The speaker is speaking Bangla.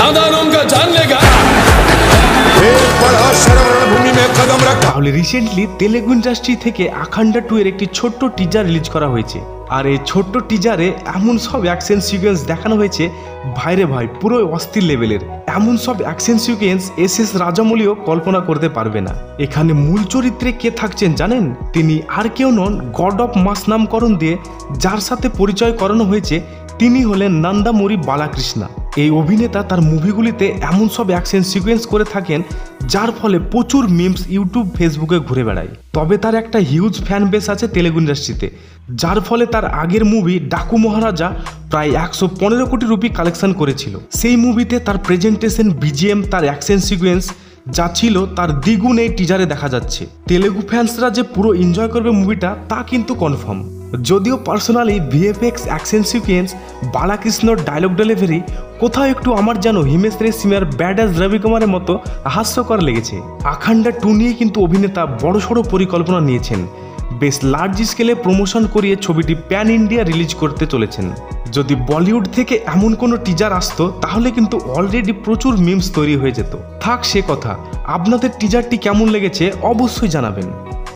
नादारों का जान लेगा। তাহলে রিসেন্টলি তেলেগু ইন্ডাস্ট্রি থেকে আখান্ডা 2 এর একটি ছোট্ট টিজার রিলিজ করা হয়েছে। আর এই ছোট্ট টিজারে এমন সব অ্যাকশন সিকোয়েন্স দেখানো হয়েছে, ভাইরে ভাই পুরো অস্থির লেভেলের। এমন সব অ্যাকশন সিকোয়েন্স এস রাজামৌলিও কল্পনা করতে পারবে না। এখানে মূল চরিত্রে কে থাকছেন জানেন? তিনি আর কেউ নন, গড অফ মাস নামকরণ দিয়ে যার সাথে পরিচয় করানো হয়েছে তিনি হলেন নন্দামুরি বালাকৃষ্ণা। এই অভিনেতা তার মুভিগুলিতে এমন সব অ্যাকশন সিকোয়েন্স করে থাকেন যার ফলে প্রচুর মিমস ইউটিউব ফেসবুকে ঘুরে বেড়ায়। তবে তার একটা হিউজ ফ্যান বেস আছে তেলেগু ইন্ডাস্ট্রিতে, যার ফলে তার আগের মুভি ডাকু মহারাজা প্রায় 115 কোটি রুপি কালেকশন করেছিল। সেই মুভিতে তার প্রেজেন্টেশন, বিজিএম, তার অ্যাকশন সিকোয়েন্স যা ছিল তার দ্বিগুণ এই টিজারে দেখা যাচ্ছে। তেলেগু ফ্যান্সরা যে পুরো এনজয় করবে মুভিটা তা কিন্তু কনফার্ম। যদিও পার্সোনালি ভিএফএক্স, অ্যাকশন সিকোয়েন্স, বালাকৃষ্ণর ডায়লগ ডেলিভারি কোথাও একটু আমার যেন হিমেশ রেশমিয়ার ব্যাড অ্যাজ রবি কুমারের মতো হাস্যকর লেগেছে। আখান্ডা 2 নিয়ে কিন্তু অভিনেতা বড়সড় পরিকল্পনা নিয়েছেন। বেশ লার্জ স্কেলে প্রমোশন করিয়ে ছবিটি প্যান ইন্ডিয়া রিলিজ করতে চলেছেন। যদি বলিউড থেকে এমন কোনো টিজার আসতো তাহলে কিন্তু অলরেডি প্রচুর মিমস তৈরি হয়ে যেত। থাক সে কথা, আপনাদের টিজারটি কেমন লেগেছে অবশ্যই জানাবেন।